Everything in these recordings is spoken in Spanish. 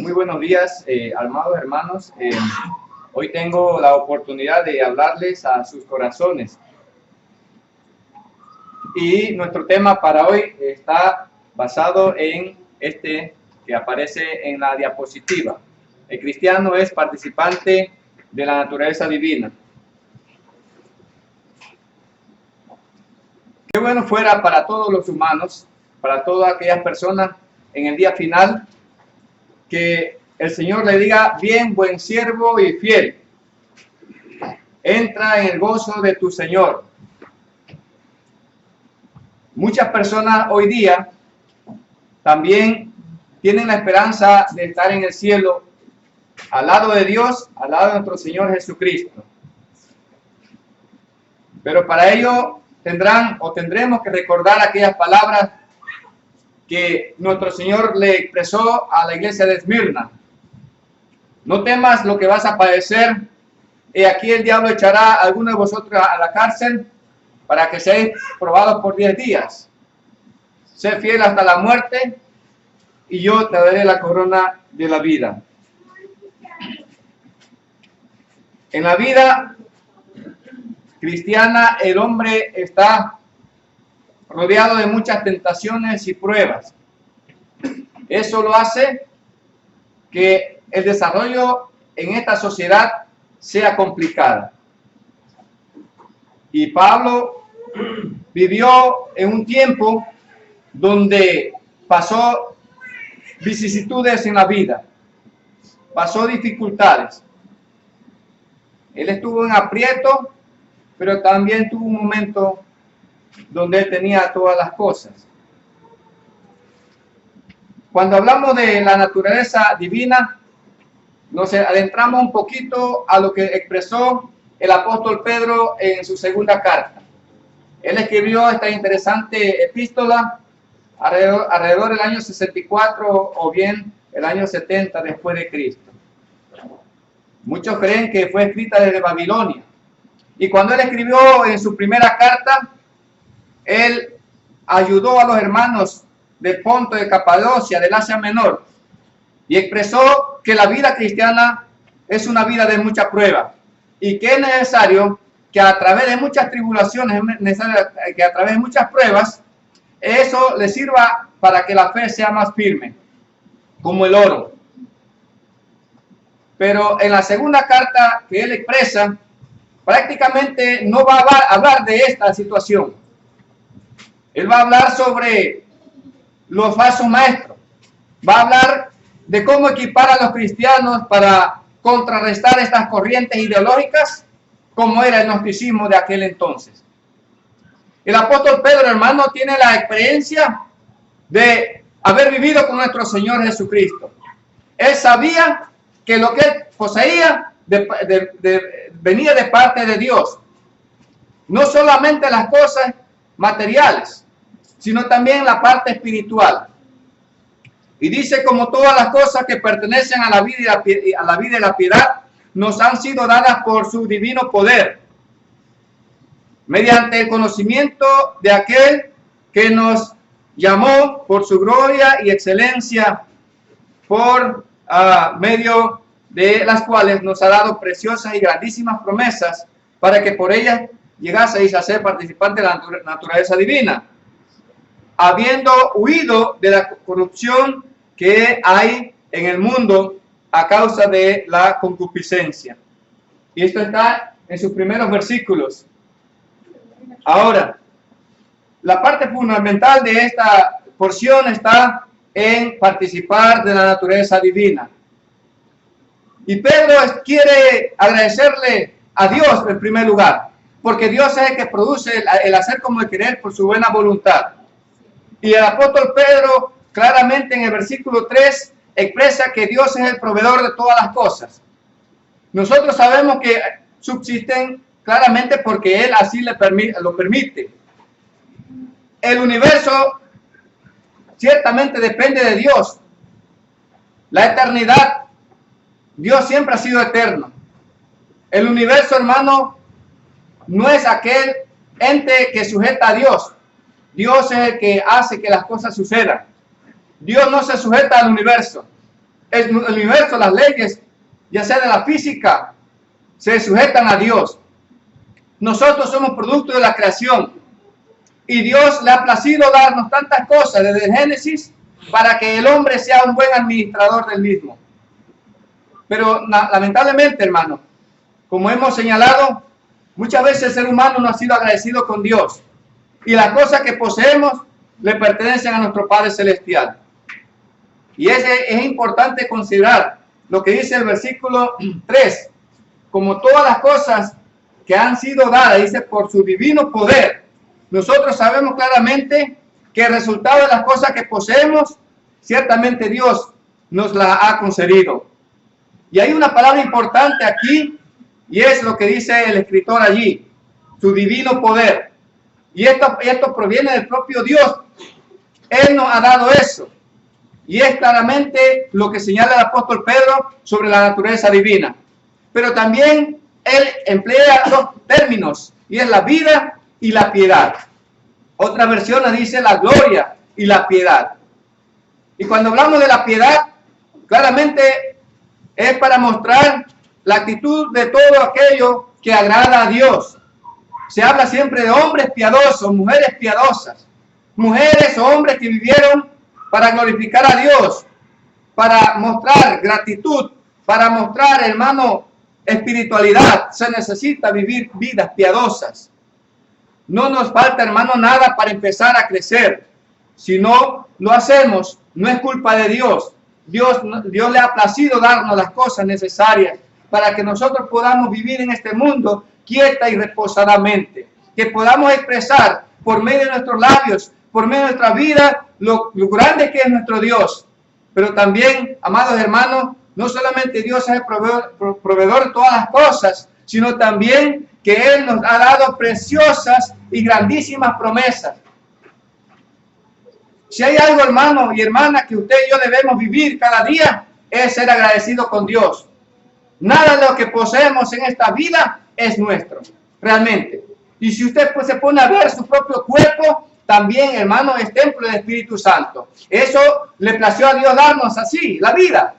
Muy buenos días, amados hermanos. Hoy tengo la oportunidad de hablarles a sus corazones. Y nuestro tema para hoy está basado en este que aparece en la diapositiva. El cristiano es participante de la naturaleza divina. Qué bueno fuera para todos los humanos, para todas aquellas personas en el día final, que el Señor le diga: bien, buen siervo y fiel, entra en el gozo de tu Señor. Muchas personas hoy día también tienen la esperanza de estar en el cielo, al lado de Dios, al lado de nuestro Señor Jesucristo. Pero para ello tendremos que recordar aquellas palabras que nuestro Señor le expresó a la iglesia de Esmirna: no temas lo que vas a padecer, y aquí el diablo echará a alguno de vosotros a la cárcel para que seáis probados por 10 días. Sé fiel hasta la muerte y yo te daré la corona de la vida. En la vida cristiana el hombre está rodeado de muchas tentaciones y pruebas. Eso lo hace que el desarrollo en esta sociedad sea complicado. Y Pablo vivió en un tiempo donde pasó vicisitudes en la vida, pasó dificultades. Él estuvo en aprieto, pero también tuvo un momento donde él tenía todas las cosas. Cuando hablamos de la naturaleza divina, nos adentramos un poquito a lo que expresó el apóstol Pedro en su segunda carta. Él escribió esta interesante epístola alrededor del año 64 o bien el año 70 después de Cristo. Muchos creen que fue escrita desde Babilonia. Y cuando él escribió en su primera carta, él ayudó a los hermanos de Ponto, de Capadocia, del Asia Menor, y expresó que la vida cristiana es una vida de mucha prueba y que es necesario que a través de muchas tribulaciones, que a través de muchas pruebas, eso le sirva para que la fe sea más firme, como el oro. Pero en la segunda carta que él expresa, prácticamente no va a hablar de esta situación. Él va a hablar sobre los falsos maestros. Va a hablar de cómo equipar a los cristianos para contrarrestar estas corrientes ideológicas, como era el gnosticismo de aquel entonces. El apóstol Pedro, hermano, tiene la experiencia de haber vivido con nuestro Señor Jesucristo. Él sabía que lo que él poseía venía de parte de Dios. No solamente las cosas materiales, sino también la parte espiritual. Y dice: como todas las cosas que pertenecen a la vida y la piedad, nos han sido dadas por su divino poder, mediante el conocimiento de aquel que nos llamó por su gloria y excelencia, por medio de las cuales nos ha dado preciosas y grandísimas promesas, para que por ellas llegaseis a ser participantes de la naturaleza divina, habiendo huido de la corrupción que hay en el mundo a causa de la concupiscencia. Y esto está en sus primeros versículos. Ahora, la parte fundamental de esta porción está en participar de la naturaleza divina. Y Pedro quiere agradecerle a Dios en primer lugar, porque Dios es el que produce el hacer como el querer por su buena voluntad. Y el apóstol Pedro claramente en el versículo 3 expresa que Dios es el proveedor de todas las cosas. Nosotros sabemos que subsisten claramente porque Él así lo permite. El universo ciertamente depende de Dios. La eternidad, Dios siempre ha sido eterno. El universo, hermano, no es aquel ente que sujeta a Dios. Dios es el que hace que las cosas sucedan. Dios no se sujeta al universo. el universo, las leyes, ya sea de la física, se sujetan a Dios. Nosotros somos producto de la creación y Dios le ha placido darnos tantas cosas desde el Génesis para que el hombre sea un buen administrador del mismo. Pero lamentablemente, hermano, como hemos señalado, muchas veces el ser humano no ha sido agradecido con Dios y las cosas que poseemos le pertenecen a nuestro Padre Celestial. Y es importante considerar lo que dice el versículo 3, como todas las cosas que han sido dadas, dice, por su divino poder. Nosotros sabemos claramente que el resultado de las cosas que poseemos, ciertamente Dios nos las ha concedido. Y hay una palabra importante aquí, y es lo que dice el escritor allí, su divino poder. Y esto proviene del propio Dios. Él nos ha dado eso. Y es claramente lo que señala el apóstol Pedro sobre la naturaleza divina. Pero también él emplea dos términos, y es la vida y la piedad. Otra versión dice la gloria y la piedad. Y cuando hablamos de la piedad, claramente es para mostrar la actitud de todo aquello que agrada a Dios. Se habla siempre de hombres piadosos, mujeres piadosas, mujeres o hombres que vivieron para glorificar a Dios, para mostrar gratitud, para mostrar, hermano, espiritualidad. Se necesita vivir vidas piadosas. No nos falta, hermano, nada para empezar a crecer. Si no lo hacemos, no es culpa de Dios. Dios le ha placido darnos las cosas necesarias para que nosotros podamos vivir en este mundo quieta y reposadamente. Que podamos expresar por medio de nuestros labios, por medio de nuestra vida, lo grande que es nuestro Dios. Pero también, amados hermanos, no solamente Dios es el proveedor de todas las cosas, sino también que Él nos ha dado preciosas y grandísimas promesas. Si hay algo, hermano y hermana, que usted y yo debemos vivir cada día, es ser agradecido con Dios. Nada de lo que poseemos en esta vida es nuestro, realmente. Y si usted pues se pone a ver su propio cuerpo, también, hermano, es templo del Espíritu Santo. Eso le plació a Dios darnos así, la vida.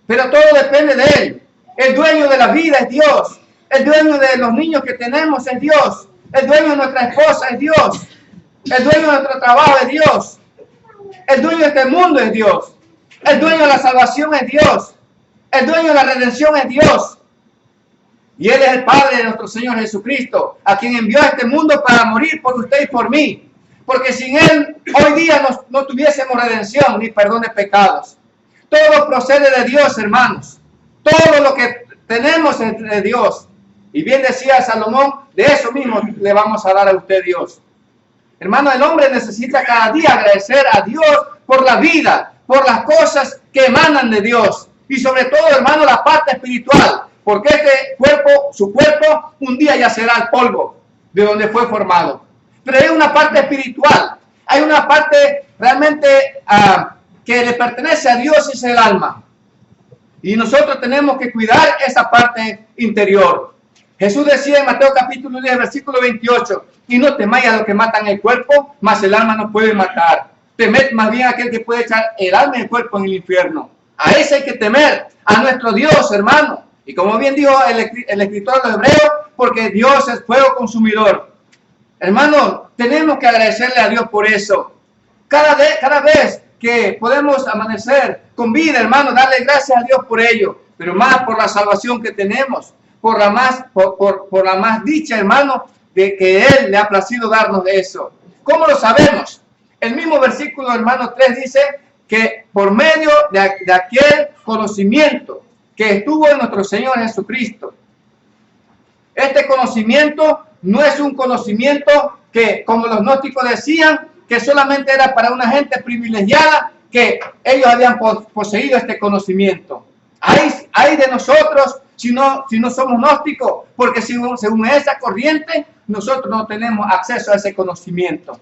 Pero todo depende de Él. El dueño de la vida es Dios. El dueño de los niños que tenemos es Dios. El dueño de nuestra esposa es Dios. El dueño de nuestro trabajo es Dios. El dueño de este mundo es Dios. El dueño de la salvación es Dios. El dueño de la redención es Dios. Y Él es el Padre de nuestro Señor Jesucristo, a quien envió a este mundo para morir por usted y por mí. Porque sin Él, hoy día no tuviésemos redención ni perdón de pecados. Todo procede de Dios, hermanos. Todo lo que tenemos es de Dios. Y bien decía Salomón, de eso mismo le vamos a dar a usted, Dios. Hermano, el hombre necesita cada día agradecer a Dios por la vida, por las cosas que emanan de Dios. Y sobre todo, hermano, la parte espiritual. Porque este cuerpo, su cuerpo, un día ya será el polvo de donde fue formado. Pero hay una parte espiritual. Hay una parte realmente que le pertenece a Dios, es el alma. Y nosotros tenemos que cuidar esa parte interior. Jesús decía en Mateo capítulo 10, versículo 28, y no temáis a los que matan el cuerpo, mas el alma no puede matar. Temed más bien a aquel que puede echar el alma y el cuerpo en el infierno. A ese hay que temer, a nuestro Dios, hermano. Y como bien dijo el escritor de los Hebreos, porque Dios es fuego consumidor. Hermano, tenemos que agradecerle a Dios por eso. Cada vez que podemos amanecer con vida, hermano, darle gracias a Dios por ello. Pero más por la salvación que tenemos, por la más dicha, hermano, de que Él le ha placido darnos de eso. ¿Cómo lo sabemos? El mismo versículo, hermano 3 dice que por medio de aquel conocimiento que estuvo en nuestro Señor Jesucristo. Este conocimiento no es un conocimiento que, como los gnósticos decían, que solamente era para una gente privilegiada, que ellos habían poseído este conocimiento. Hay de nosotros si no somos gnósticos, porque según esa corriente, nosotros no tenemos acceso a ese conocimiento.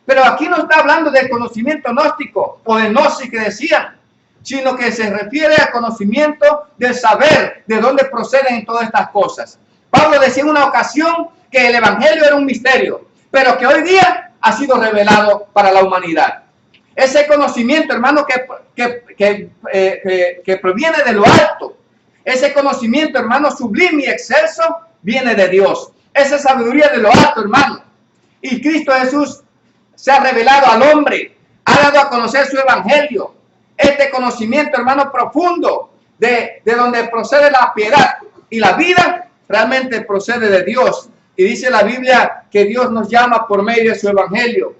Pero aquí no está hablando del conocimiento gnóstico o de gnosis que decían, sino que se refiere al conocimiento del saber de dónde proceden todas estas cosas. Pablo decía en una ocasión que el evangelio era un misterio, pero que hoy día ha sido revelado para la humanidad. Ese conocimiento, hermano, que proviene de lo alto. Ese conocimiento, hermano, sublime y excelso, viene de Dios. Esa sabiduría de lo alto, hermano. Y Cristo Jesús se ha revelado al hombre, ha dado a conocer su evangelio. Este conocimiento, hermano, profundo, de donde procede la piedad y la vida, realmente procede de Dios. Y dice la Biblia que Dios nos llama por medio de su evangelio.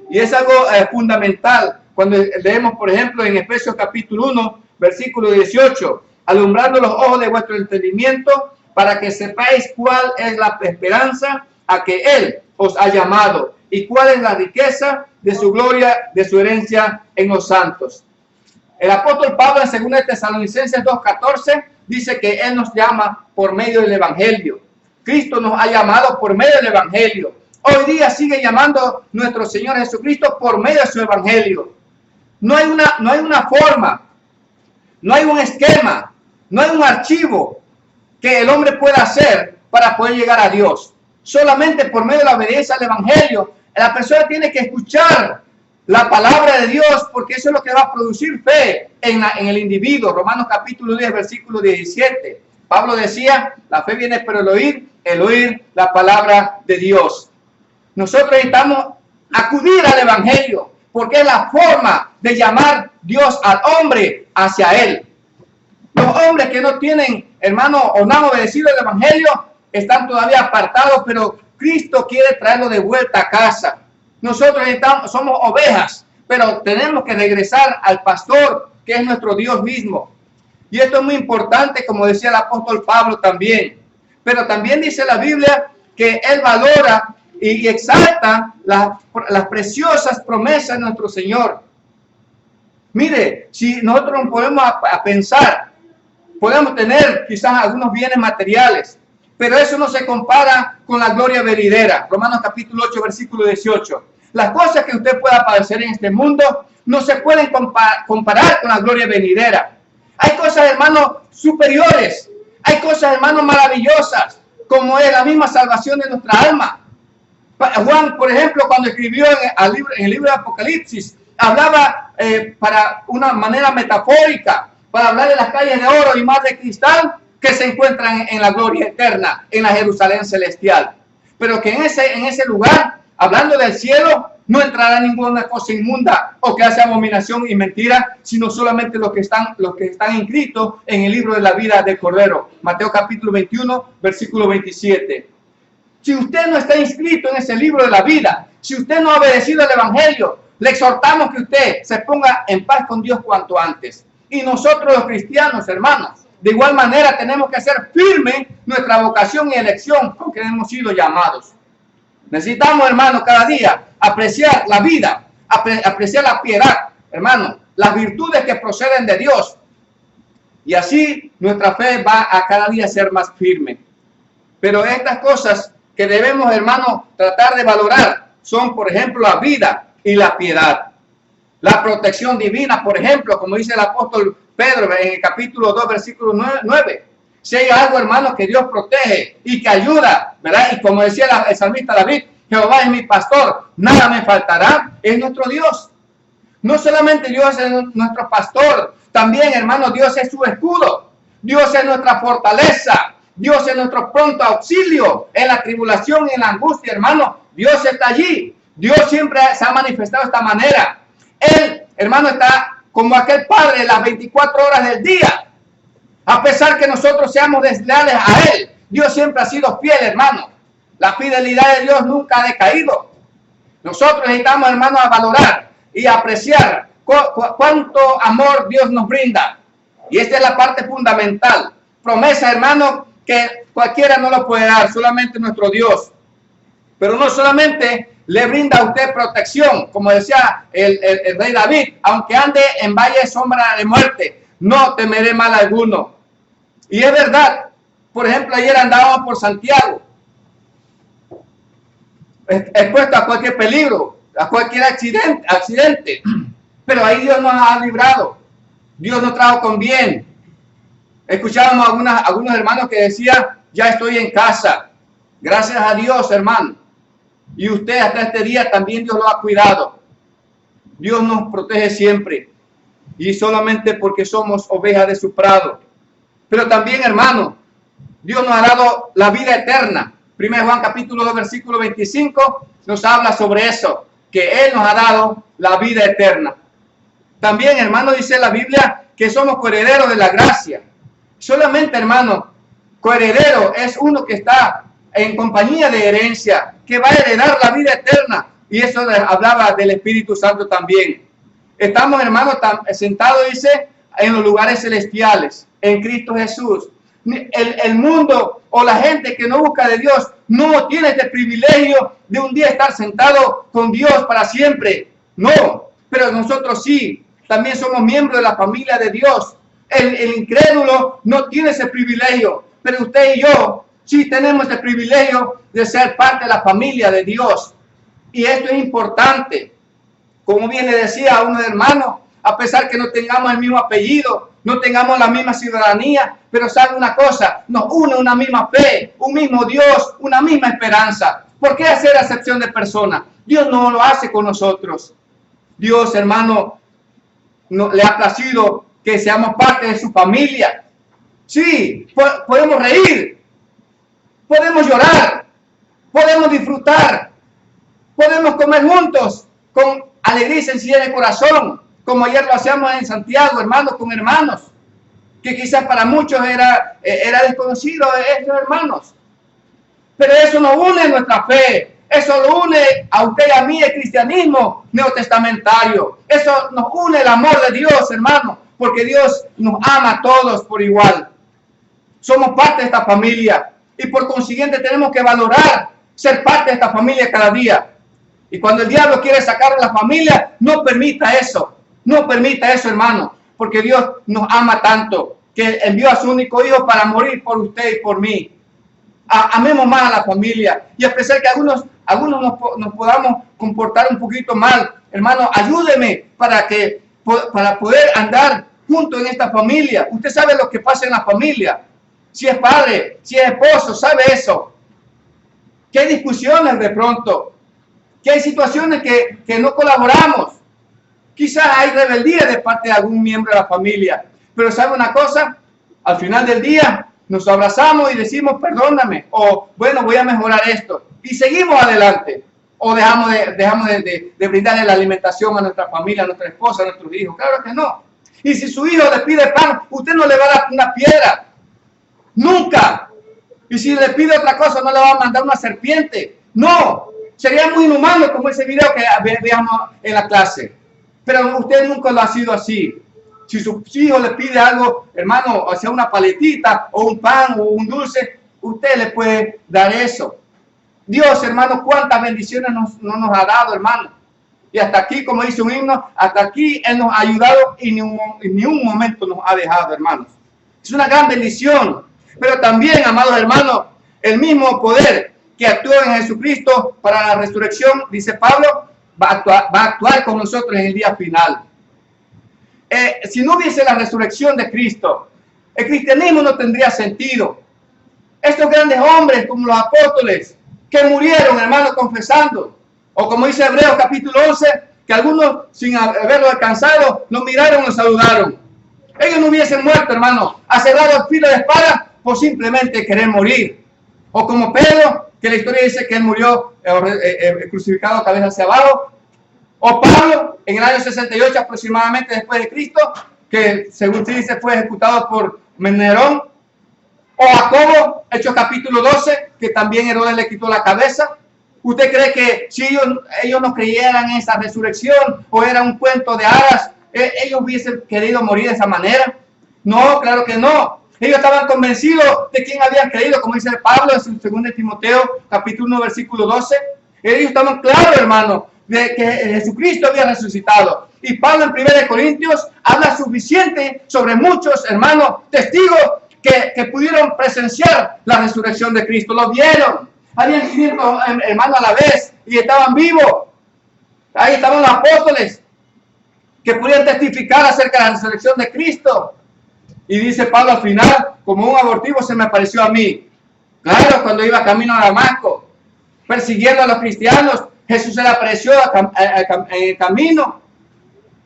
Y es algo fundamental cuando leemos, por ejemplo, en Efesios capítulo 1, versículo 18, alumbrando los ojos de vuestro entendimiento para que sepáis cuál es la esperanza a que Él os ha llamado y cuál es la riqueza de su gloria, de su herencia en los santos. El apóstol Pablo en 2 Tesalonicenses 2:14 dice que Él nos llama por medio del evangelio. Cristo nos ha llamado por medio del evangelio. Hoy día sigue llamando nuestro Señor Jesucristo por medio de su evangelio. No hay una forma, no hay un esquema, no hay un archivo que el hombre pueda hacer para poder llegar a Dios. Solamente por medio de la obediencia al evangelio. La persona tiene que escuchar la palabra de Dios, porque eso es lo que va a producir fe en el individuo. Romanos capítulo 10, versículo 17. Pablo decía, la fe viene por el oír la palabra de Dios. Nosotros necesitamos acudir al evangelio, porque es la forma de llamar Dios al hombre hacia Él. Los hombres que no tienen, hermano, o no han obedecido el evangelio, están todavía apartados, pero Cristo quiere traerlo de vuelta a casa. Nosotros somos ovejas, pero tenemos que regresar al pastor, que es nuestro Dios mismo. Y esto es muy importante, como decía el apóstol Pablo también. Pero también dice la Biblia que Él valora y exalta las preciosas promesas de nuestro Señor. Mire, si nosotros nos podemos a pensar, podemos tener quizás algunos bienes materiales, pero eso no se compara con la gloria venidera. Romanos capítulo 8, versículo 18. Las cosas que usted pueda padecer en este mundo no se pueden comparar con la gloria venidera. Hay cosas, hermanos, superiores. Hay cosas, hermanos, maravillosas, como es la misma salvación de nuestra alma. Juan, por ejemplo, cuando escribió en el libro de Apocalipsis, hablaba para una manera metafórica, para hablar de las calles de oro y mar de cristal que se encuentran en la gloria eterna, en la Jerusalén celestial. Pero que en ese lugar, hablando del cielo, no entrará ninguna cosa inmunda o que hace abominación y mentira, sino solamente los que están inscritos en el libro de la vida del Cordero. Mateo capítulo 21, versículo 27. Si usted no está inscrito en ese libro de la vida, si usted no ha obedecido al evangelio, le exhortamos que usted se ponga en paz con Dios cuanto antes. Y nosotros los cristianos, hermanos, de igual manera tenemos que hacer firme nuestra vocación y elección con que hemos sido llamados. Necesitamos, hermanos, cada día apreciar la vida, apreciar la piedad, hermanos, las virtudes que proceden de Dios. Y así nuestra fe va a cada día ser más firme. Pero estas cosas que debemos, hermanos, tratar de valorar son, por ejemplo, la vida y la piedad. La protección divina, por ejemplo, como dice el apóstol Pedro en el capítulo 2, versículo 9. Si hay algo, hermanos, que Dios protege y que ayuda, ¿verdad? Y como decía el salmista David, Jehová es mi pastor, nada me faltará, es nuestro Dios. No solamente Dios es nuestro pastor, también, hermanos, Dios es su escudo. Dios es nuestra fortaleza. Dios es nuestro pronto auxilio en la tribulación y en la angustia, hermano. Dios está allí. Dios siempre se ha manifestado de esta manera. Él, hermano, está como aquel padre las 24 horas del día. A pesar que nosotros seamos desleales a Él, Dios siempre ha sido fiel, hermano. La fidelidad de Dios nunca ha decaído. Nosotros necesitamos, hermano, a valorar y apreciar cuánto amor Dios nos brinda. Y esta es la parte fundamental. Promesa, hermano, que cualquiera no lo puede dar, solamente nuestro Dios. Pero no solamente le brinda a usted protección, como decía el rey David, aunque ande en valle de sombra de muerte, no temeré mal alguno. Y es verdad. Por ejemplo, ayer andábamos por Santiago, expuesto a cualquier peligro, a cualquier accidente. Pero ahí Dios nos ha librado. Dios nos trajo con bien. Escuchábamos algunos hermanos que decían, ya estoy en casa. Gracias a Dios, hermano. Y usted hasta este día también Dios lo ha cuidado. Dios nos protege siempre y solamente porque somos ovejas de su prado. Pero también, hermano, Dios nos ha dado la vida eterna. 1 Juan capítulo 2 versículo 25 nos habla sobre eso, que Él nos ha dado la vida eterna. También, hermano, dice la Biblia que somos coherederos de la gracia. Solamente, hermano, coheredero es uno que está en compañía de herencia, que va a heredar la vida eterna. Y eso hablaba del Espíritu Santo también. Estamos, hermano, sentados, dice, en los lugares celestiales, en Cristo Jesús. El mundo o la gente que no busca de Dios no tiene este privilegio de un día estar sentado con Dios para siempre. No, pero nosotros sí, también somos miembros de la familia de Dios. El incrédulo no tiene ese privilegio, pero usted y yo sí tenemos el privilegio de ser parte de la familia de Dios. Y esto es importante. Como bien le decía a uno de hermanos, a pesar que no tengamos el mismo apellido, no tengamos la misma ciudadanía, pero sabe una cosa, nos une una misma fe, un mismo Dios, una misma esperanza. ¿Por qué hacer acepción de personas? Dios no lo hace con nosotros. Dios, hermano, le ha placido que seamos parte de su familia. Sí, podemos reír, podemos llorar, podemos disfrutar, podemos comer juntos con alegría y sencillez de corazón, como ayer lo hacíamos en Santiago, hermanos con hermanos, que quizás para muchos era desconocido estos hermanos. Pero eso nos une en nuestra fe, eso lo une a usted y a mí el cristianismo neotestamentario. Eso nos une el amor de Dios, hermano, porque Dios nos ama a todos por igual. Somos parte de esta familia y por consiguiente tenemos que valorar ser parte de esta familia cada día. Y cuando el diablo quiere sacar a la familia, no permita eso. No permita eso, hermano, porque Dios nos ama tanto que envió a su único hijo para morir por usted y por mí. Amemos más a la familia, y a pesar que algunos nos podamos comportar un poquito mal, hermano, ayúdeme para poder andar juntos en esta familia. Usted sabe lo que pasa en la familia. Si es padre, si es esposo, sabe eso. Que hay discusiones de pronto, que hay situaciones que no colaboramos. Quizás hay rebeldía de parte de algún miembro de la familia, pero ¿sabe una cosa? Al final del día nos abrazamos y decimos perdóname, o bueno, voy a mejorar esto, y seguimos adelante, o dejamos de brindarle la alimentación a nuestra familia, a nuestra esposa, a nuestros hijos. Claro que no. Y si su hijo le pide pan, usted no le va a dar una piedra, nunca. Y si le pide otra cosa, no le va a mandar una serpiente. No, sería muy inhumano como ese video que veamos en la clase. Pero usted nunca lo ha sido así. Si su hijo le pide algo, hermano, o sea una paletita, o un pan, o un dulce, usted le puede dar eso. Dios, hermano, cuántas bendiciones no nos ha dado, hermano. Y hasta aquí, como dice un himno, hasta aquí Él nos ha ayudado y ni un momento nos ha dejado, hermanos. Es una gran bendición. Pero también, amados hermanos, el mismo poder que actuó en Jesucristo para la resurrección, dice Pablo, va a actuar con nosotros en el día final. Si no hubiese la resurrección de Cristo, el cristianismo no tendría sentido. Estos grandes hombres como los apóstoles que murieron, hermanos, confesando, o como dice Hebreos capítulo 11, que algunos sin haberlo alcanzado, lo miraron y lo saludaron. Ellos no hubiesen muerto, hermano, aserrado el filo de espada por simplemente querer morir. O como Pedro, que la historia dice que él murió crucificado cabeza hacia abajo. O Pablo, en el año 68 aproximadamente después de Cristo, que según se dice fue ejecutado por Nerón. O Jacobo, Hechos capítulo 12, que también Herodes le quitó la cabeza. ¿Usted cree que si ellos no creyeran en esa resurrección o era un cuento de hadas, ellos hubiesen querido morir de esa manera? No, claro que no. Ellos estaban convencidos de quién habían creído, como dice Pablo en 2 Timoteo capítulo 1 versículo 12. Ellos estaban claros, hermano, de que Jesucristo había resucitado. Y Pablo en 1 Corintios habla suficiente sobre muchos, hermanos, testigos que pudieron presenciar la resurrección de Cristo. Lo vieron. Habían 500 hermanos a la vez y estaban vivos. Ahí estaban los apóstoles que pudieron testificar acerca de la resurrección de Cristo. Y dice Pablo al final, como un abortivo se me apareció a mí. Claro, cuando iba camino a Damasco, persiguiendo a los cristianos, Jesús se le apareció en el camino.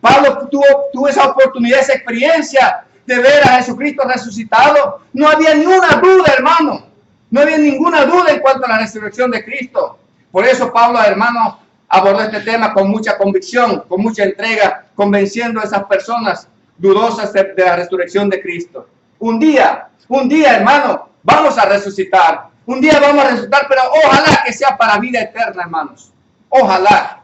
Pablo tuvo esa oportunidad, esa experiencia de ver a Jesucristo resucitado. No había ninguna duda, hermano. No había ninguna duda en cuanto a la resurrección de Cristo. Por eso Pablo, hermano, abordó este tema con mucha convicción, con mucha entrega, convenciendo a esas personas dudosas de la resurrección de Cristo. Un día, hermano, vamos a resucitar. Un día vamos a resucitar, pero ojalá que sea para vida eterna, hermanos. Ojalá.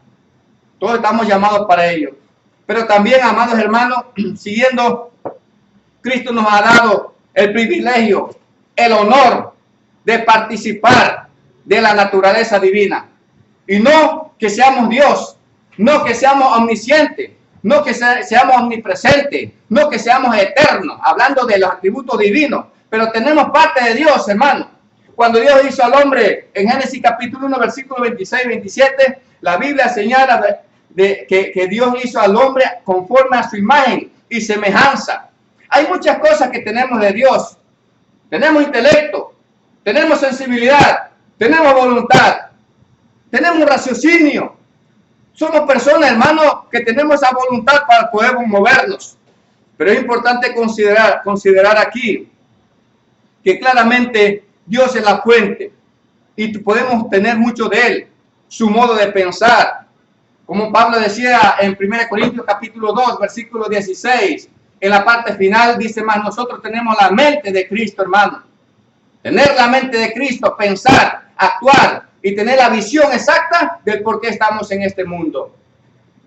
Todos estamos llamados para ello. Pero también, amados hermanos, siguiendo, Cristo nos ha dado el privilegio, el honor de participar de la naturaleza divina. Y no que seamos Dios, no que seamos omniscientes, no que seamos omnipresentes, no que seamos eternos, hablando de los atributos divinos, pero tenemos parte de Dios, hermano. Cuando Dios hizo al hombre, en Génesis capítulo 1, versículo 26 y 27, la Biblia señala que Dios hizo al hombre conforme a su imagen y semejanza. Hay muchas cosas que tenemos de Dios. Tenemos intelecto, tenemos sensibilidad, tenemos voluntad, tenemos raciocinio. Somos personas, hermanos, que tenemos esa voluntad para poder movernos. Pero es importante considerar aquí que claramente Dios es la fuente y podemos tener mucho de Él, su modo de pensar. Como Pablo decía en 1 Corintios capítulo 2, versículo 16, en la parte final dice más, nosotros tenemos la mente de Cristo, hermano. Tener la mente de Cristo, pensar, actuar y tener la visión exacta del por qué estamos en este mundo.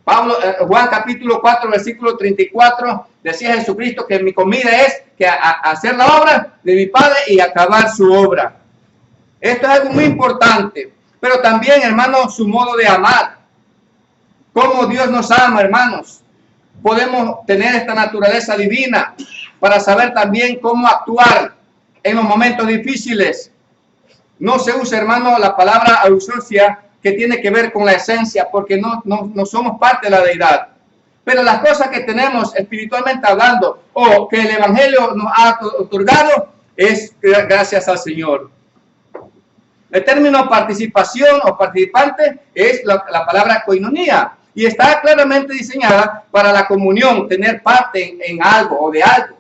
Juan capítulo 4, versículo 34, decía Jesucristo que mi comida es que hacer la obra de mi Padre y acabar su obra. Esto es algo muy importante, pero también, hermano, su modo de amar. Cómo Dios nos ama, hermanos. Podemos tener esta naturaleza divina para saber también cómo actuar en los momentos difíciles. No se usa, hermano, la palabra ausencia, que tiene que ver con la esencia, porque no somos parte de la deidad. Pero las cosas que tenemos espiritualmente hablando, o que el Evangelio nos ha otorgado, es gracias al Señor. El término participación o participante es la palabra koinonía, y está claramente diseñada para la comunión, tener parte en algo o de algo.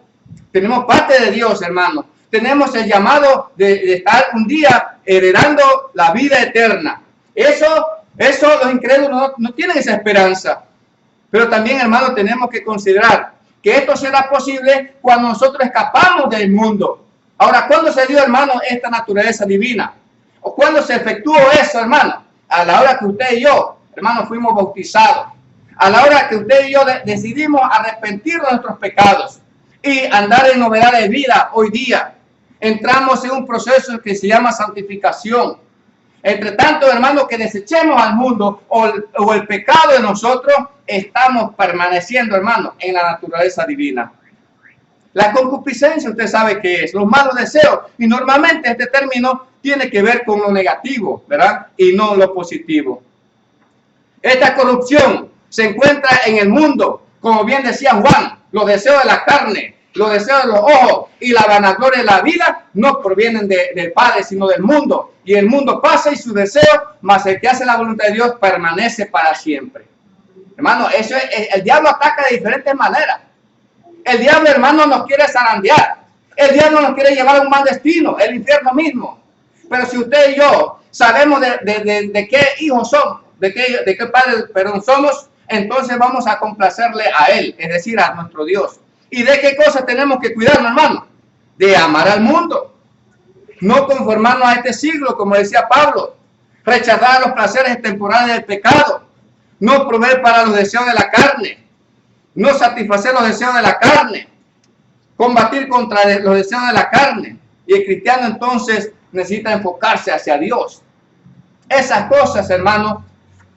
Tenemos parte de Dios, hermano. Tenemos el llamado de estar un día heredando la vida eterna. Eso los incrédulos no tienen esa esperanza. Pero también, hermano, tenemos que considerar que esto será posible cuando nosotros escapamos del mundo. Ahora, ¿cuándo se dio, hermano, esta naturaleza divina? ¿O cuándo se efectuó eso, hermano? A la hora que usted y yo, hermano, fuimos bautizados. A la hora que usted y yo decidimos arrepentirnos de nuestros pecados y andar en novedad de vida hoy día. Entramos en un proceso que se llama santificación. Entre tanto, hermano, que desechemos al mundo o el pecado de nosotros, estamos permaneciendo, hermano, en la naturaleza divina. La concupiscencia, usted sabe qué es, los malos deseos. Y normalmente este término tiene que ver con lo negativo, ¿verdad? Y no lo positivo. Esta corrupción se encuentra en el mundo, como bien decía Juan, los deseos de la carne, los deseos de los ojos y la vanagloria de la vida no provienen del Padre, sino del mundo. Y el mundo pasa y sus deseos, mas el que hace la voluntad de Dios permanece para siempre. Hermano, eso es, el diablo ataca de diferentes maneras. El diablo, hermano, nos quiere zarandear. El diablo nos quiere llevar a un mal destino, el infierno mismo. Pero si usted y yo sabemos de qué hijos somos, de qué padre, perdón, somos, entonces vamos a complacerle a Él, es decir, a nuestro Dios. ¿Y de qué cosas tenemos que cuidarnos, hermano? De amar al mundo. No conformarnos a este siglo, como decía Pablo. Rechazar los placeres temporales del pecado. No proveer para los deseos de la carne. No satisfacer los deseos de la carne. Combatir contra los deseos de la carne. Y el cristiano entonces necesita enfocarse hacia Dios. Esas cosas, hermano,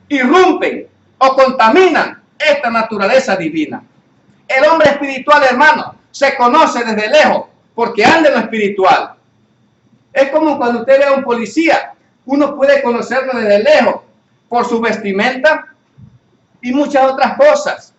irrumpen o contaminan esta naturaleza divina. El hombre espiritual, hermano, se conoce desde lejos porque anda en lo espiritual. Es como cuando usted ve a un policía, uno puede conocerlo desde lejos por su vestimenta y muchas otras cosas.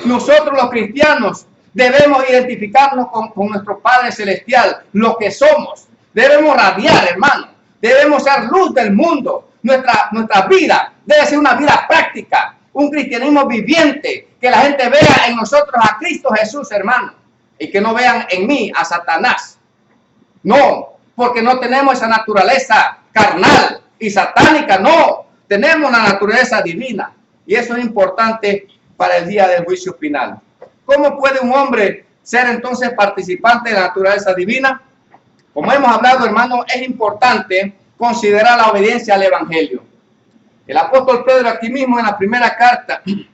Nosotros los cristianos debemos identificarnos con nuestro Padre Celestial, lo que somos. Debemos radiar, hermano. Debemos ser luz del mundo. Nuestra vida debe ser una vida práctica, un cristianismo viviente, que la gente vea en nosotros a Cristo Jesús, hermano, y que no vean en mí a Satanás. No, porque no tenemos esa naturaleza carnal y satánica, no, tenemos la naturaleza divina, y eso es importante para el día del juicio final. ¿Cómo puede un hombre ser entonces participante de la naturaleza divina? Como hemos hablado, hermano, es importante considerar la obediencia al Evangelio. El apóstol Pedro aquí mismo en la primera carta, en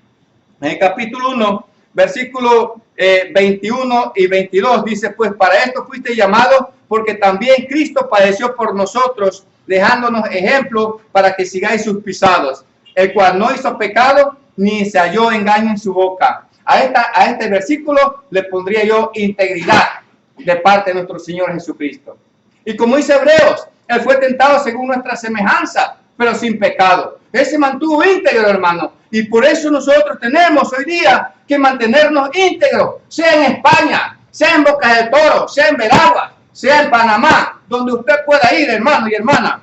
el capítulo 1, versículo 21 y 22, dice, pues para esto fuiste llamados, porque también Cristo padeció por nosotros, dejándonos ejemplo para que sigáis sus pisados, el cual no hizo pecado, ni se halló engaño en su boca. A este versículo le pondría yo integridad de parte de nuestro Señor Jesucristo. Y como dice Hebreos, Él fue tentado según nuestra semejanza, pero sin pecado. Él se mantuvo íntegro, hermano. Y por eso nosotros tenemos hoy día que mantenernos íntegros, sea en España, sea en Bocas del Toro, sea en Veragua, sea en Panamá, donde usted pueda ir, hermano y hermana.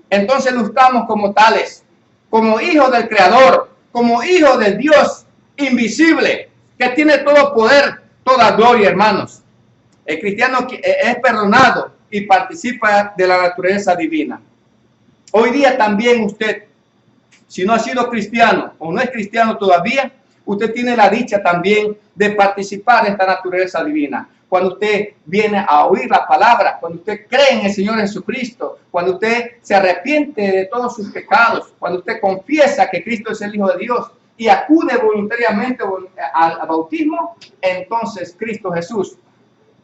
Entonces luzcamos como tales, como hijos del Creador, como hijos del Dios invisible, que tiene todo poder, toda gloria, hermanos. El cristiano es perdonado y participa de la naturaleza divina. Hoy día también usted, si no ha sido cristiano o no es cristiano todavía, usted tiene la dicha también de participar de esta naturaleza divina. Cuando usted viene a oír la palabra, cuando usted cree en el Señor Jesucristo, cuando usted se arrepiente de todos sus pecados, cuando usted confiesa que Cristo es el Hijo de Dios y acude voluntariamente al bautismo, entonces Cristo Jesús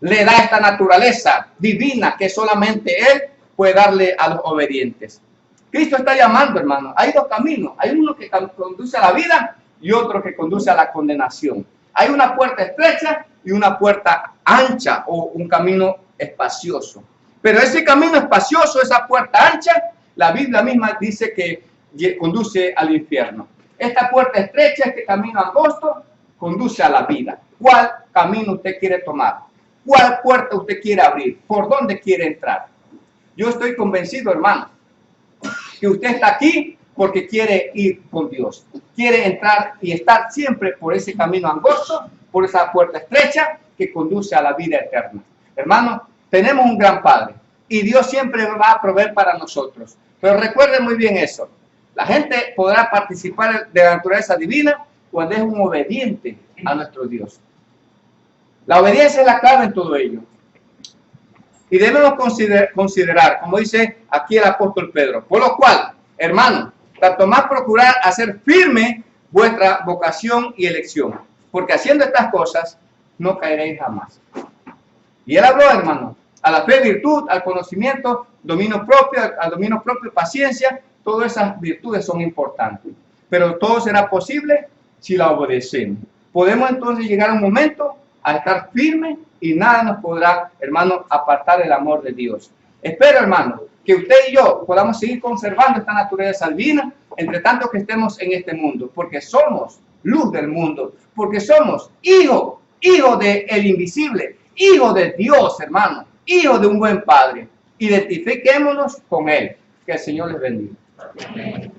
le da esta naturaleza divina que solamente Él puede darle a los obedientes. Cristo está llamando, hermano. Hay dos caminos. Hay uno que conduce a la vida y otro que conduce a la condenación. Hay una puerta estrecha y una puerta ancha o un camino espacioso. Pero ese camino espacioso, esa puerta ancha, la Biblia misma dice que conduce al infierno. Esta puerta estrecha, este camino angosto, conduce a la vida. ¿Cuál camino usted quiere tomar? ¿Cuál puerta usted quiere abrir? ¿Por dónde quiere entrar? Yo estoy convencido, hermano, que usted está aquí porque quiere ir con Dios. Quiere entrar y estar siempre por ese camino angosto, por esa puerta estrecha que conduce a la vida eterna. Hermano, tenemos un gran Padre y Dios siempre va a proveer para nosotros. Pero recuerden muy bien eso. La gente podrá participar de la naturaleza divina cuando es un obediente a nuestro Dios. La obediencia es la clave en todo ello. Y debemos considerar, como dice aquí el apóstol Pedro, por lo cual, hermano, tanto más procurar hacer firme vuestra vocación y elección, porque haciendo estas cosas no caeréis jamás. Y él habló, hermano, a la fe, virtud, al conocimiento, dominio propio, al dominio propio, paciencia, todas esas virtudes son importantes. Pero todo será posible si la obedecemos. Podemos entonces llegar a un momento a estar firmes y nada nos podrá, hermano, apartar del amor de Dios. Espero, hermano, que usted y yo podamos seguir conservando esta naturaleza divina, entre tanto que estemos en este mundo, porque somos luz del mundo, porque somos hijos del invisible, hijos de Dios, hermano, hijos de un buen Padre. Identifiquémonos con Él. Que el Señor les bendiga. Amén.